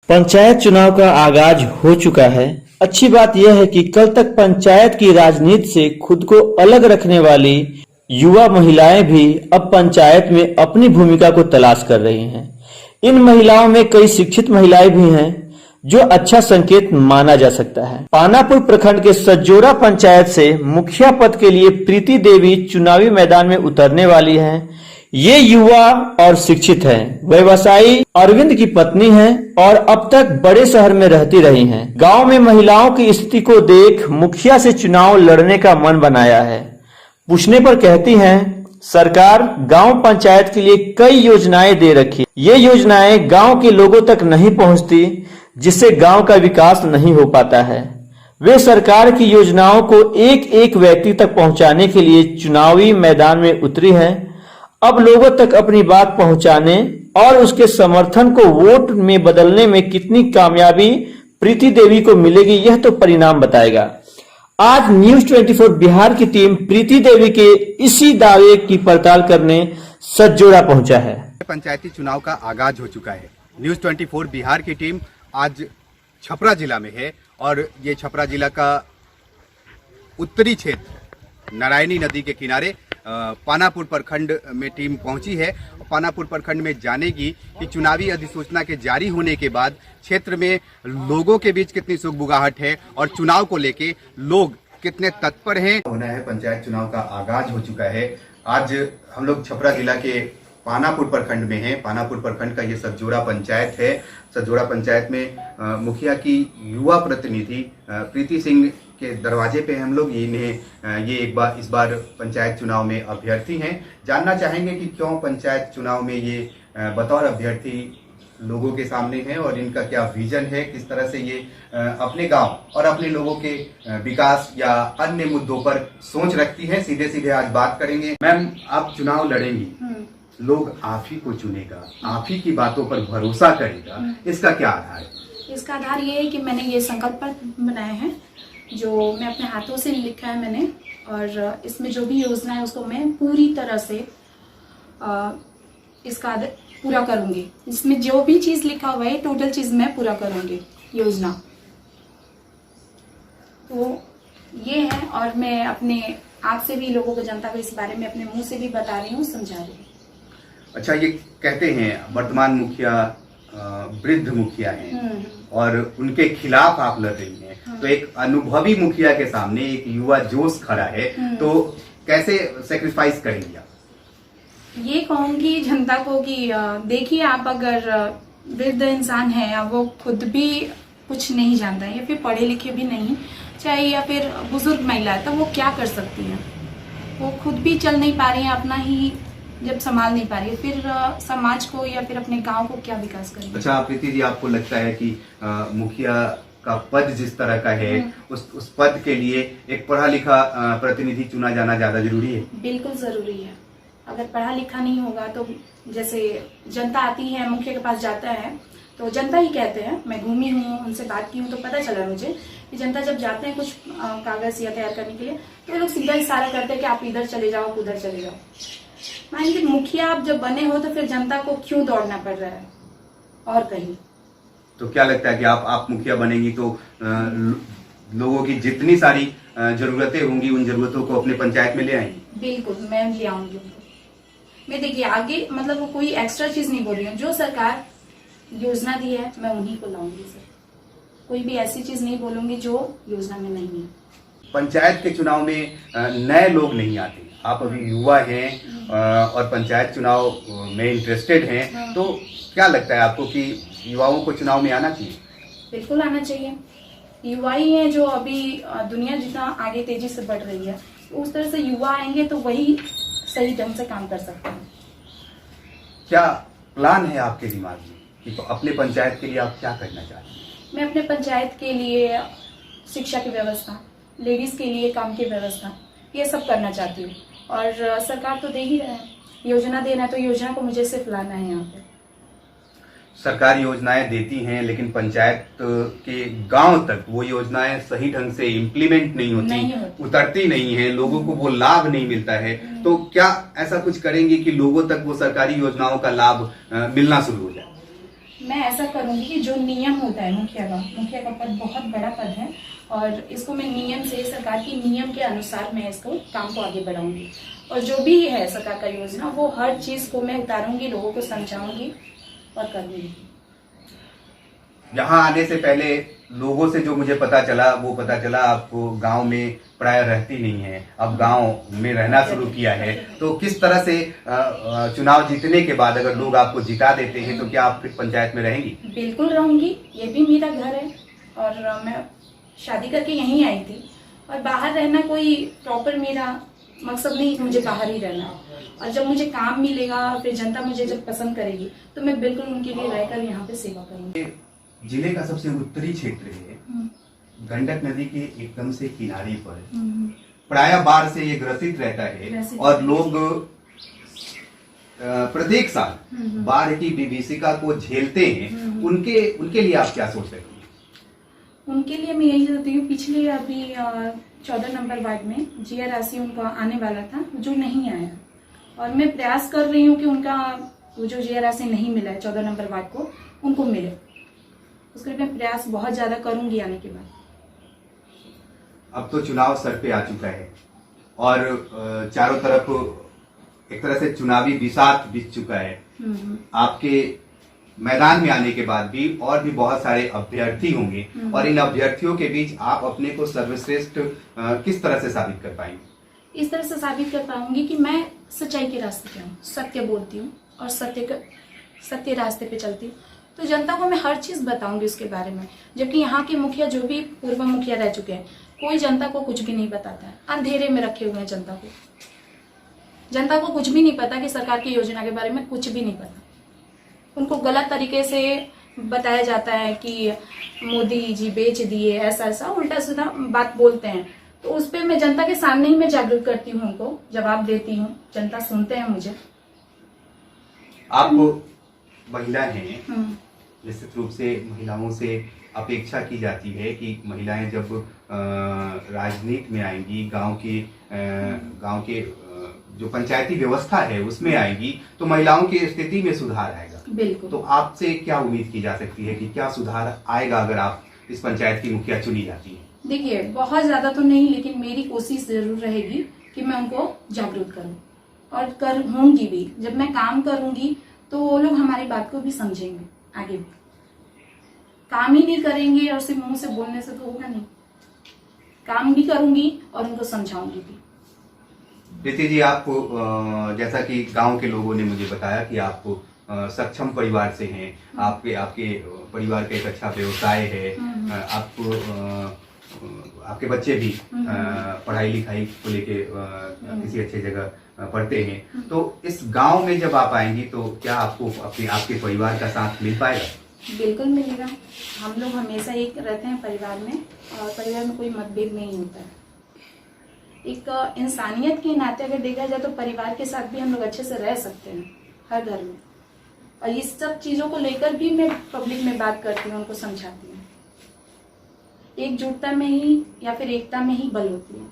पंचायत चुनाव का आगाज हो चुका है। अच्छी बात यह है कि कल तक पंचायत की राजनीति से खुद को अलग रखने वाली युवा महिलाएं भी अब पंचायत में अपनी भूमिका को तलाश कर रही हैं। इन महिलाओं में कई शिक्षित महिलाएं भी हैं, जो अच्छा संकेत माना जा सकता है। पानापुर प्रखंड के सज्जोरा पंचायत से मुखिया पद के लिए प्रीति देवी चुनावी मैदान में उतरने वाली हैं। ये युवा और शिक्षित हैं, व्यवसायी अरविंद की पत्नी हैं और अब तक बड़े शहर में रहती रही हैं। गांव में महिलाओं की स्थिति को देख मुखिया से चुनाव लड़ने का मन बनाया है। पूछने पर कहती हैं, सरकार गांव पंचायत के लिए कई योजनाएं दे रखी, ये योजनाएं गांव के लोगों तक नहीं पहुंचती, जिससे गांव का विकास नहीं हो पाता है। वे सरकार की योजनाओं को एक एक व्यक्ति तक पहुंचाने के लिए चुनावी मैदान में उतरी हैं। अब लोगों तक अपनी बात पहुंचाने और उसके समर्थन को वोट में बदलने में कितनी कामयाबी प्रीति देवी को मिलेगी, यह तो परिणाम बताएगा। आज न्यूज 24 बिहार की टीम प्रीति देवी के इसी दावे की पड़ताल करने सज्जोरा पहुंचा है। पंचायती चुनाव का आगाज हो चुका है। न्यूज 24 बिहार की टीम आज छपरा जिला में है और ये छपरा जिला का उत्तरी क्षेत्र नारायणी नदी के किनारे पानापुर प्रखंड में टीम पहुंची है। पानापुर प्रखंड में जानेगी कि चुनावी अधिसूचना के जारी होने के बाद क्षेत्र में लोगों के बीच कितनी सुगबुगाहट है और चुनाव को लेके लोग कितने तत्पर हैं। होना है, पंचायत चुनाव का आगाज हो चुका है। आज हम लोग छपरा जिला के पानापुर प्रखंड में हैं। पानापुर प्रखंड का ये सज्जोरा पंचायत है। सज्जोरा पंचायत में मुखिया की युवा प्रतिनिधि प्रीति सिंह के दरवाजे पे हम लोग ये इस बार पंचायत चुनाव में अभ्यर्थी हैं। जानना चाहेंगे कि क्यों पंचायत चुनाव में ये बतौर अभ्यर्थी लोगों के सामने हैं और इनका क्या विजन है, किस तरह से ये अपने गांव और अपने लोगों के विकास या अन्य मुद्दों पर सोच रखती है। सीधे सीधे आज बात करेंगे। मैम, आप चुनाव लड़ेंगी, लोग आप ही को चुनेगा, आप ही की बातों पर भरोसा करेगा, इसका क्या आधार है? इसका आधार ये है कि मैंने ये संकल्प पत्र बनाए हैं, जो मैं अपने हाथों से लिखा है मैंने, और इसमें जो भी योजना है उसको मैं पूरी तरह से इसका पूरा करूंगी। इसमें जो भी चीज लिखा हुआ है टोटल चीज मैं पूरा करूंगी योजना। तो ये है, और मैं अपने आप से भी लोगों को, जनता को इस बारे में अपने मुंह से भी बता रही हूँ, समझा रही हूँ। अच्छा, ये कहते हैं वर्तमान मुखिया वृद्ध मुखिया हैं और उनके खिलाफ आप लड़ रही हैं। तो एक अनुभवी मुखिया के सामने एक युवा जोश खड़ा है, तो कैसे सेक्रीफाइस करेंगी आप? ये कहूंगी जनता को कि देखिए, आप अगर वृद्ध इंसान है या वो खुद भी कुछ नहीं जानता है या फिर पढ़े लिखे भी नहीं चाहे, या फिर बुजुर्ग महिला है, तो वो क्या कर सकती है? वो खुद भी चल नहीं पा रही है, अपना ही जब संभाल नहीं पा रही है, फिर समाज को या फिर अपने गांव को क्या विकास करेंगे? अच्छा प्रीति जी, आपको लगता है कि मुखिया का पद जिस तरह का है उस पद के लिए एक पढ़ा लिखा प्रतिनिधि चुना जाना ज्यादा जरूरी है? बिल्कुल जरूरी है। अगर पढ़ा लिखा नहीं होगा तो जैसे जनता आती है, मुखिया के पास जाता है, तो जनता ही कहते हैं, मैं घूमी हूँ, उनसे बात की हूँ, तो पता चला मुझे कि जनता जब जाते हैं कुछ कागज या तैयार करने के लिए, तो लोग सीधा इशारा करते हैं कि आप इधर चले जाओ, उधर चले जाओ। मान कि मुखिया आप जब बने हो तो फिर जनता को क्यों दौड़ना पड़ रहा है और कहीं? तो क्या लगता है कि आप मुखिया बनेंगी तो लोगों की जितनी सारी जरूरतें होंगी उन जरूरतों को अपने पंचायत में ले आएंगी? बिल्कुल, मैं ले आऊंगी। मैं देखिए आगे मतलब वो कोई एक्स्ट्रा चीज नहीं बोल रही हूँ, जो सरकार योजना दी है मैं उन्हीं को लाऊंगी सर। कोई भी ऐसी चीज नहीं बोलूंगी जो योजना में नहीं है। पंचायत के चुनाव में नए लोग नहीं आते, आप अभी युवा हैं और पंचायत चुनाव में इंटरेस्टेड हैं, तो क्या लगता है आपको कि युवाओं को चुनाव में आना चाहिए? बिल्कुल आना चाहिए। युवा ही हैं जो अभी दुनिया जितना आगे तेजी से बढ़ रही है, उस तरह से युवा आएंगे तो वही सही ढंग से काम कर सकते हैं। क्या प्लान है आपके दिमाग में कि तो अपने पंचायत के लिए आप क्या करना चाहते हैं? मैं अपने पंचायत के लिए शिक्षा की व्यवस्था, लेडीज के लिए काम की व्यवस्था, ये सब करना चाहती हूँ। और सरकार तो दे ही रहा है, योजना देना है, तो योजना को मुझे सिर्फ लाना है। यहाँ पे सरकार योजनाएं देती हैं, लेकिन पंचायत के गांव तक वो योजनाएं सही ढंग से इम्प्लीमेंट नहीं होती, उतरती नहीं है, लोगों को वो लाभ नहीं मिलता है। तो क्या ऐसा कुछ करेंगे कि लोगों तक वो सरकारी योजनाओं का लाभ मिलना शुरू हो जाए? मैं ऐसा करूंगी कि जो नियम होता है मुखिया का पद बहुत बड़ा पद है, और इसको मैं नियम से, सरकार की नियम के अनुसार मैं इसको काम को आगे बढ़ाऊंगी। और जो भी है सरकार का योजना, वो हर चीज को मैं उतारूंगी, लोगों को समझाऊंगी और करूंगी। यहाँ आने से पहले लोगों से जो मुझे पता चला, वो पता चला आपको गांव में प्राय रहती नहीं है, अब गांव में रहना शुरू किया है। तो किस तरह से चुनाव जीतने के बाद अगर लोग आपको जिता देते हैं तो क्या आप फिर पंचायत में रहेंगी? बिल्कुल रहूंगी, ये भी मेरा घर है और मैं शादी करके यहीं आई थी, और बाहर रहना कोई प्रॉपर मेरा मकसद नहीं कि मुझे बाहर ही रहना। और जब मुझे काम मिलेगा, फिर जनता मुझे जब पसंद करेगी, तो मैं बिल्कुल उनके लिए रहकर यहाँ पे सेवा करूंगी। जिले का सबसे उत्तरी क्षेत्र है, गंडक नदी के एकदम से किनारे पर, प्राय बाढ़ से ये ग्रसित रहता है और लोग प्रत्येक साल बाढ़ की विभीषिका को झेलते हैं। उनके लिए आप क्या सोच रहे हैं? उनके लिए मैं यही सोचती हूँ, पिछले अभी 14 नंबर वार्ड में जिया राशि उनका आने वाला था, जो नहीं आया, और मैं प्रयास कर रही हूँ कि उनका वो जो जिया राशि नहीं मिला है 14 नंबर वार्ड को, उनको मिले। उसके लिए मैं प्रयास बहुत ज्यादा करूंगी आने के बाद। अब तो चुनाव सर पे आ चुका है और चारों तरफ एक तरह से चुनावी बिसात बीत चुका है। आपके मैदान में आने के बाद भी और भी बहुत सारे अभ्यर्थी होंगे, और इन अभ्यर्थियों के बीच आप अपने को सर्वश्रेष्ठ किस तरह से साबित कर पाएंगे? इस तरह से साबित कर पाऊंगी कि मैं सच्चाई के रास्ते पे हूँ, सत्य बोलती हूँ और सत्य रास्ते पे चलती हूँ। तो जनता को मैं हर चीज बताऊंगी उसके बारे में। जबकि यहाँ के मुखिया, जो भी पूर्व मुखिया रह चुके हैं, कोई जनता को कुछ भी नहीं बताता है, अंधेरे में रखे हुए हैं जनता को। जनता को कुछ भी नहीं पता कि सरकार की योजना के बारे में कुछ भी नहीं पता। उनको गलत तरीके से बताया जाता है कि मोदी जी बेच दिए, ऐसा ऐसा उल्टा सीधा बात बोलते हैं। तो उस पर मैं जनता के सामने ही मैं जागरूक करती हूँ, उनको जवाब देती हूँ, जनता सुनते हैं मुझे। आप महिला हैं, निश्चित रूप से महिलाओं से अपेक्षा की जाती है कि महिलाएं जब राजनीति में आएंगी, गांव के जो पंचायती व्यवस्था है उसमें आएंगी, तो महिलाओं की स्थिति में सुधार आएगा। बिल्कुल। तो आपसे क्या उम्मीद की जा सकती है कि क्या सुधार आएगा अगर आप इस पंचायत की मुखिया चुनी जाती है? देखिए, बहुत ज्यादा तो नहीं, लेकिन मेरी कोशिश जरूर रहेगी कि मैं उनको जागरूक करूं, और होंगी भी। जब मैं काम करूंगी तो वो लोग हमारी बात को भी समझेंगे। आगे भी काम ही नहीं करेंगे और सिर्फ मुंह से बोलने से तो होगा नहीं, काम भी करूंगी और उनको समझाऊंगी भी। प्रीति जी, आप जैसा कि गांव के लोगों ने मुझे बताया कि आप सक्षम परिवार से हैं, आपके परिवार का एक अच्छा व्यवसाय है, आपके बच्चे भी पढ़ाई लिखाई को लेके किसी अच्छे जगह पढ़ते हैं। तो इस गांव में जब आप आएंगी तो क्या आपको आपके परिवार का साथ मिल पाएगा? बिल्कुल मिलेगा। हम लोग हमेशा एक रहते हैं परिवार में, और परिवार में कोई मतभेद नहीं होता है। एक इंसानियत के नाते अगर देखा जाए तो परिवार के साथ भी हम लोग अच्छे से रह सकते हैं हर घर में। और इस सब चीजों को लेकर भी मैं पब्लिक में बात करती हूँ, उनको समझाती हूँ। एकजुटता में ही या फिर एकता में ही बल होती है।